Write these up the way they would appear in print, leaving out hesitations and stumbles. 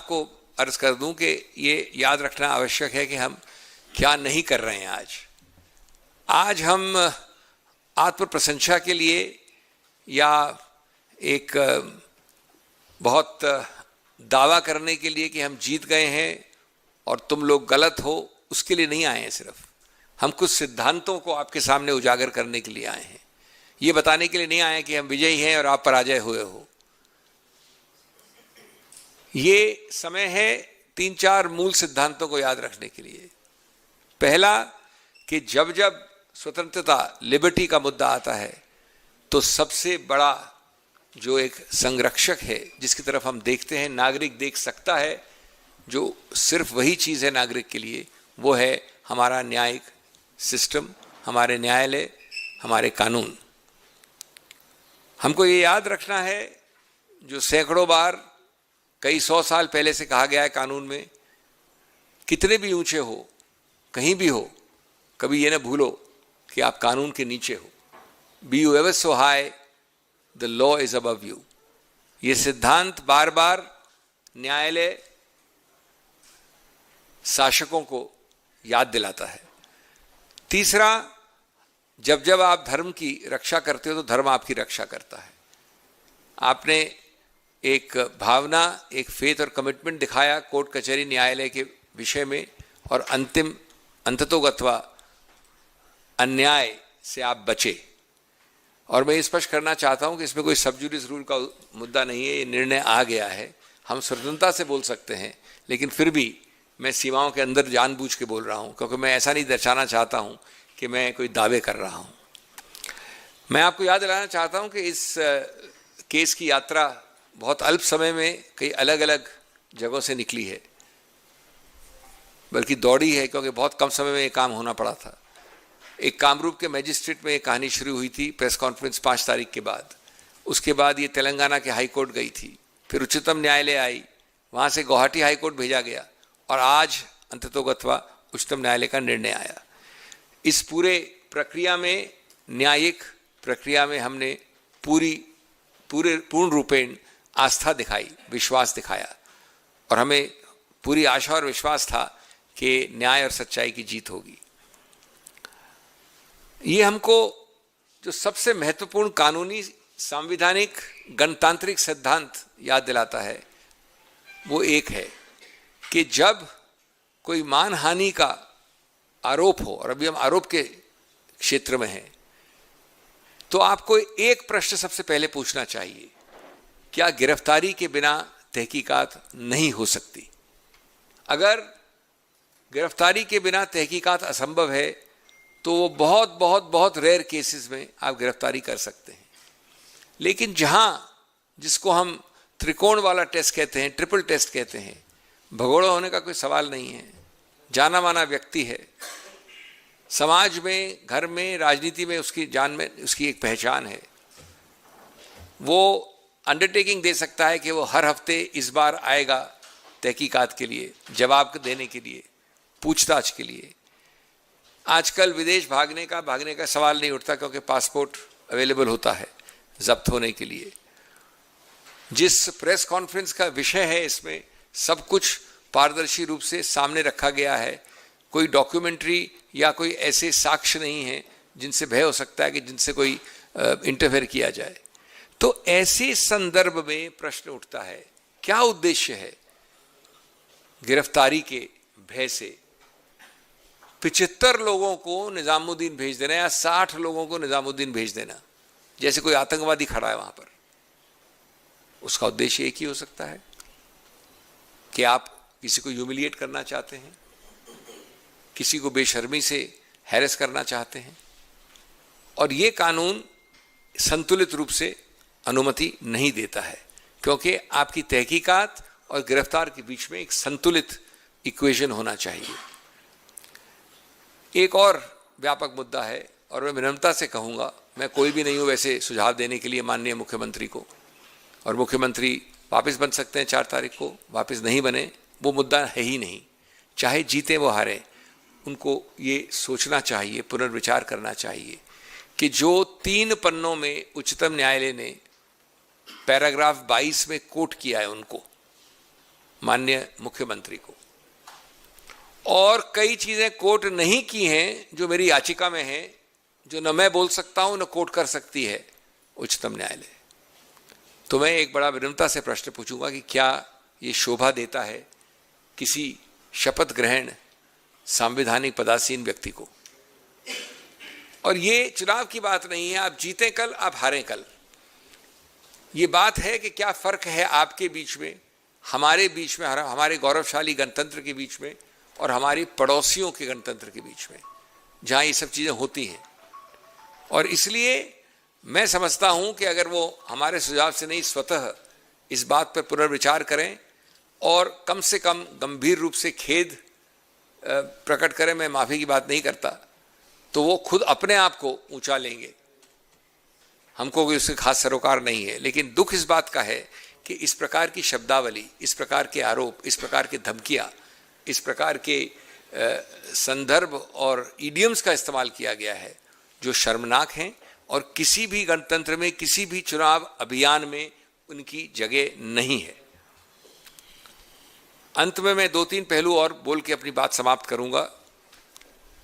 आपको अर्ज कर दूं कि ये याद रखना आवश्यक है कि हम क्या नहीं कर रहे हैं। आज हम आत्म प्रशंसा के लिए या एक बहुत दावा करने के लिए कि हम जीत गए हैं और तुम लोग गलत हो, उसके लिए नहीं आए हैं। सिर्फ हम कुछ सिद्धांतों को आपके सामने उजागर करने के लिए आए हैं। ये बताने के लिए नहीं आए कि हम विजयी हैं और आप पराजय हुए हो। ये समय है 3-4 मूल सिद्धांतों को याद रखने के लिए। पहला कि जब जब स्वतंत्रता, लिबर्टी का मुद्दा आता है तो सबसे बड़ा जो एक संरक्षक है जिसकी तरफ हम देखते हैं, नागरिक देख सकता है, जो सिर्फ वही चीज़ है नागरिक के लिए, वो है हमारा न्यायिक सिस्टम, हमारे न्यायालय, हमारे कानून। हमको ये याद रखना है जो सैकड़ों बार कई 100 साल पहले से कहा गया है कानून में, कितने भी ऊंचे हो, कहीं भी हो, कभी ये ना भूलो कि आप कानून के नीचे हो। Be you ever so high, the law is above you. ये सिद्धांत बार बार न्यायालय शासकों को याद दिलाता है। तीसरा, जब जब आप धर्म की रक्षा करते हो तो धर्म आपकी रक्षा करता है। आपने एक भावना, एक फेथ और कमिटमेंट दिखाया कोर्ट कचहरी न्यायालय के विषय में, और अंततोगत्वा अन्याय से आप बचे। और मैं स्पष्ट करना चाहता हूं कि इसमें कोई सब जुडिस रूल का मुद्दा नहीं है। ये निर्णय आ गया है, हम स्वतंत्रता से बोल सकते हैं, लेकिन फिर भी मैं सीमाओं के अंदर जानबूझ के बोल रहा हूं, क्योंकि मैं ऐसा नहीं दर्शाना चाहता हूं कि मैं कोई दावे कर रहा हूं। मैं आपको याद दिलाना चाहता हूं कि इस केस की यात्रा बहुत अल्प समय में कई अलग अलग जगहों से निकली है, बल्कि दौड़ी है, क्योंकि बहुत कम समय में ये काम होना पड़ा था। एक कामरूप के मैजिस्ट्रेट में ये कहानी शुरू हुई थी, प्रेस कॉन्फ्रेंस 5 तारीख के बाद। उसके बाद ये तेलंगाना के हाई कोर्ट गई थी, फिर उच्चतम न्यायालय आई, वहाँ से गुवाहाटी हाई कोर्ट भेजा गया, और आज अंततोगत्वा उच्चतम न्यायालय का निर्णय आया। इस पूरे प्रक्रिया में, न्यायिक प्रक्रिया में, हमने पूर्ण रूपेण आस्था दिखाई, विश्वास दिखाया, और हमें पूरी आशा और विश्वास था कि न्याय और सच्चाई की जीत होगी। ये हमको जो सबसे महत्वपूर्ण कानूनी, संवैधानिक, गणतांत्रिक सिद्धांत याद दिलाता है, वो एक है कि जब कोई मानहानि का आरोप हो, और अभी हम आरोप के क्षेत्र में हैं, तो आपको एक प्रश्न सबसे पहले पूछना चाहिए, क्या गिरफ्तारी के बिना तहकीकात नहीं हो सकती? अगर गिरफ्तारी के बिना तहकीकात असंभव है तो वो बहुत बहुत बहुत रेयर केसेस में आप गिरफ्तारी कर सकते हैं। लेकिन जहां, जिसको हम त्रिकोण वाला टेस्ट कहते हैं, ट्रिपल टेस्ट कहते हैं, भगोड़ा होने का कोई सवाल नहीं है, जाना माना व्यक्ति है, समाज में, घर में, राजनीति में उसकी जान में उसकी एक पहचान है, वो अंडरटेकिंग दे सकता है कि वो हर हफ्ते इस बार आएगा तहकीकात के लिए, जवाब देने के लिए, पूछताछ के लिए। आजकल विदेश भागने का सवाल नहीं उठता, क्योंकि पासपोर्ट अवेलेबल होता है जब्त होने के लिए। जिस प्रेस कॉन्फ्रेंस का विषय है, इसमें सब कुछ पारदर्शी रूप से सामने रखा गया है। कोई डॉक्यूमेंट्री या कोई ऐसे साक्ष्य नहीं है जिनसे भय हो सकता है कि जिनसे कोई इंटरफेयर किया जाए। तो ऐसे संदर्भ में प्रश्न उठता है, क्या उद्देश्य है गिरफ्तारी के भय से 75 लोगों को निजामुद्दीन भेज देना या 60 लोगों को निजामुद्दीन भेज देना, जैसे कोई आतंकवादी खड़ा है वहां पर? उसका उद्देश्य एक ही हो सकता है कि आप किसी को ह्यूमिलिएट करना चाहते हैं, किसी को बेशर्मी से हैरेस करना चाहते हैं, और ये कानून संतुलित रूप से अनुमति नहीं देता है, क्योंकि आपकी तहकीकात और गिरफ्तार के बीच में एक संतुलित इक्वेशन होना चाहिए। एक और व्यापक मुद्दा है, और मैं विनम्रता से कहूँगा, मैं कोई भी नहीं हूँ वैसे सुझाव देने के लिए माननीय मुख्यमंत्री को, और मुख्यमंत्री वापस बन सकते हैं 4 तारीख को, वापस नहीं बने वो मुद्दा है ही नहीं। चाहे जीते वो हारे, उनको ये सोचना चाहिए, पुनर्विचार करना चाहिए कि जो 3 पन्नों में उच्चतम न्यायालय ने पैराग्राफ 22 में कोट किया है, उनको माननीय मुख्यमंत्री को, और कई चीजें कोर्ट नहीं की हैं जो मेरी याचिका में है, जो न मैं बोल सकता हूं न कोर्ट कर सकती है उच्चतम न्यायालय। तो मैं एक बड़ा विनम्रता से प्रश्न पूछूंगा कि क्या ये शोभा देता है किसी शपथ ग्रहण संवैधानिक पदासीन व्यक्ति को? और ये चुनाव की बात नहीं है, आप जीतें कल, आप हारें कल। ये बात है कि क्या फर्क है आपके बीच में, हमारे बीच में, हमारे गौरवशाली गणतंत्र के बीच में और हमारे पड़ोसियों के गणतंत्र के बीच में, जहां ये सब चीजें होती हैं। और इसलिए मैं समझता हूं कि अगर वो हमारे सुझाव से नहीं स्वतः इस बात पर पुनर्विचार करें और कम से कम गंभीर रूप से खेद प्रकट करें, मैं माफी की बात नहीं करता, तो वो खुद अपने आप को ऊंचा लेंगे। हमको कोई उससे खास सरोकार नहीं है, लेकिन दुख इस बात का है कि इस प्रकार की शब्दावली, इस प्रकार के आरोप, इस प्रकार की धमकियां, इस प्रकार के संदर्भ और इडियम्स का इस्तेमाल किया गया है जो शर्मनाक हैं और किसी भी गणतंत्र में, किसी भी चुनाव अभियान में उनकी जगह नहीं है। अंत में मैं 2-3 पहलू और बोल के अपनी बात समाप्त करूंगा।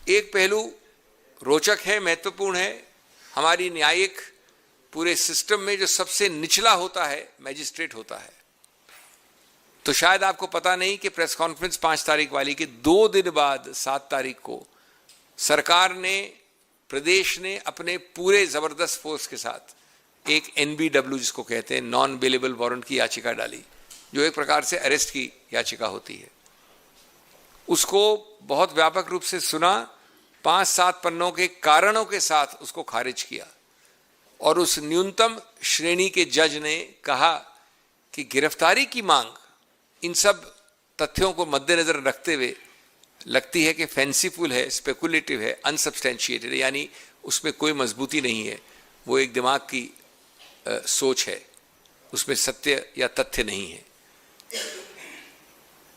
एक पहलू रोचक है, महत्वपूर्ण है। हमारी न्यायिक पूरे सिस्टम में जो सबसे निचला होता है मैजिस्ट्रेट होता है। तो शायद आपको पता नहीं कि प्रेस कॉन्फ्रेंस 5 तारीख वाली के 2 दिन बाद 7 तारीख को सरकार ने, प्रदेश ने अपने पूरे जबरदस्त फोर्स के साथ एक NBW जिसको कहते हैं नॉन बेलेबल वारंट की याचिका डाली, जो एक प्रकार से अरेस्ट की याचिका होती है। उसको बहुत व्यापक रूप से सुना, 5-7 पन्नों के कारणों के साथ उसको खारिज किया और उस न्यूनतम श्रेणी के जज ने कहा कि गिरफ्तारी की मांग इन सब तथ्यों को मद्देनजर रखते हुए लगती है कि फैंसीफुल है, स्पेकुलेटिव है, अनसब्सटेंशिएटेड है, यानी उसमें कोई मजबूती नहीं है, वो एक दिमाग की सोच है, उसमें सत्य या तथ्य नहीं है।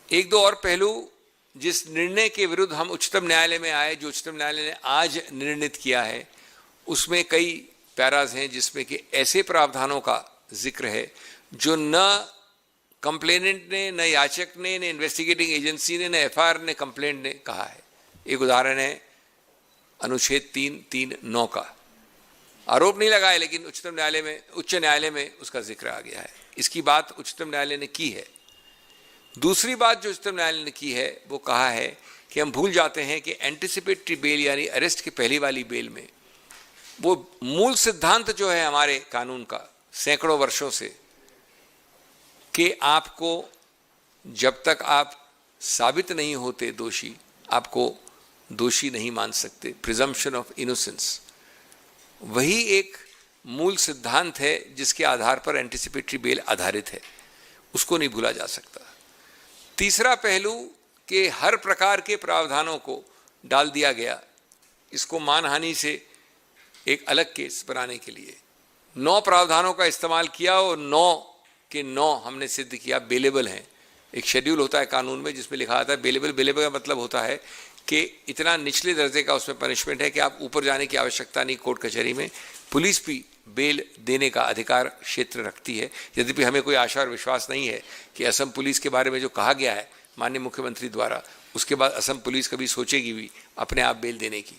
1-2 और पहलू जिस निर्णय के विरुद्ध हम उच्चतम न्यायालय में आए, जो उच्चतम न्यायालय ने आज निर्णित किया है, उसमें कई पैराज हैं जिसमें कि ऐसे प्रावधानों का जिक्र है जो न कंप्लेनेंट ने, न याचक ने, न इन्वेस्टिगेटिंग एजेंसी ने, न FIR ने, कंप्लेंट ने कहा है। एक उदाहरण है अनुच्छेद 339 का। आरोप नहीं लगा है, लेकिन उच्च न्यायालय में उसका जिक्र आ गया है। इसकी बात उच्चतम न्यायालय ने की है। दूसरी बात जो उच्चतम न्यायालय ने की है, वो कहा है कि हम भूल जाते हैं कि एंटिसिपेटरी बेल यानी अरेस्ट की पहली वाली बेल में वो मूल सिद्धांत जो है हमारे कानून का सैकड़ों वर्षों से, कि आपको जब तक आप साबित नहीं होते दोषी, आपको दोषी नहीं मान सकते, प्रिजम्पशन ऑफ इनोसेंस, वही एक मूल सिद्धांत है जिसके आधार पर एंटिसिपेटरी बेल आधारित है। उसको नहीं भूला जा सकता। तीसरा पहलू कि हर प्रकार के प्रावधानों को डाल दिया गया, इसको मानहानि से एक अलग केस बनाने के लिए 9 प्रावधानों का इस्तेमाल किया और 9 के 9 हमने सिद्ध किया बेलेबल हैं। एक शेड्यूल होता है कानून में जिसमें लिखा आता है बेलेबल। बेलेबल का मतलब होता है कि इतना निचले दर्जे का उसमें पनिशमेंट है कि आप ऊपर जाने की आवश्यकता नहीं कोर्ट कचहरी में। पुलिस भी बेल देने का अधिकार क्षेत्र रखती है। यद्यपि हमें कोई आशा और विश्वास नहीं है कि असम पुलिस के बारे में जो कहा गया है माननीय मुख्यमंत्री द्वारा, उसके बाद असम पुलिस कभी सोचेगी भी अपने आप बेल देने की।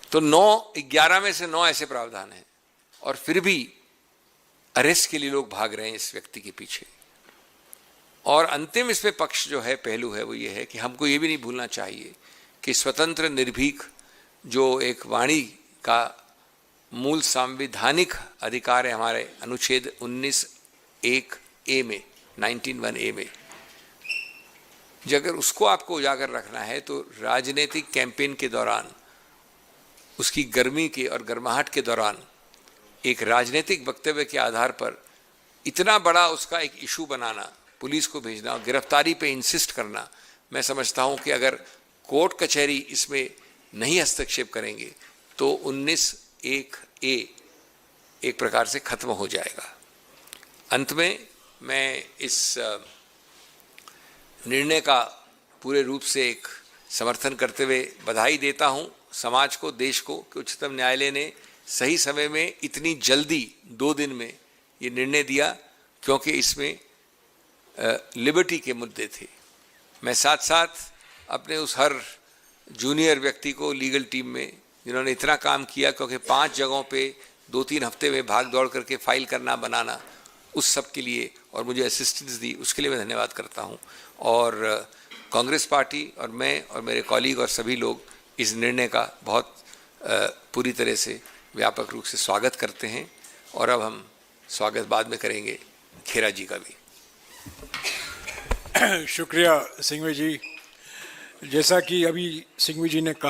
तो 11 में से 9 ऐसे प्रावधान हैं और फिर भी अरेस्ट के लिए लोग भाग रहे हैं इस व्यक्ति के पीछे। और अंतिम इसमें पक्ष जो है, पहलू है, वो ये है कि हमको ये भी नहीं भूलना चाहिए कि स्वतंत्र निर्भीक जो एक वाणी का मूल संवैधानिक अधिकार है हमारे अनुच्छेद 19(1)(a) में, 19(1)(a) में, अगर उसको आपको उजागर रखना है तो राजनीतिक कैंपेन के दौरान, उसकी गर्मी के और गर्माहट के दौरान एक राजनीतिक वक्तव्य के आधार पर इतना बड़ा उसका एक इशू बनाना, पुलिस को भेजना और गिरफ्तारी पे इंसिस्ट करना, मैं समझता हूं कि अगर कोर्ट कचहरी इसमें नहीं हस्तक्षेप करेंगे तो 19(1)(a) एक प्रकार से खत्म हो जाएगा। अंत में मैं इस निर्णय का पूरे रूप से एक समर्थन करते हुए बधाई देता हूं समाज को, देश को, कि उच्चतम न्यायालय ने सही समय में इतनी जल्दी 2 दिन में ये निर्णय दिया, क्योंकि इसमें लिबर्टी के मुद्दे थे। मैं साथ साथ अपने उस हर जूनियर व्यक्ति को लीगल टीम में जिन्होंने इतना काम किया, क्योंकि 5 जगहों पे 2-3 हफ्ते में भाग दौड़ करके फाइल करना बनाना, उस सब के लिए और मुझे असिस्टेंस दी, उसके लिए मैं धन्यवाद करता हूँ। और कांग्रेस पार्टी और मैं और मेरे कॉलीग और सभी लोग इस निर्णय का बहुत पूरी तरह से व्यापक रूप से स्वागत करते हैं। और अब हम स्वागत बाद में करेंगे खेरा जी का भी। शुक्रिया सिंघवी जी। जैसा कि अभी सिंघवी जी ने कहा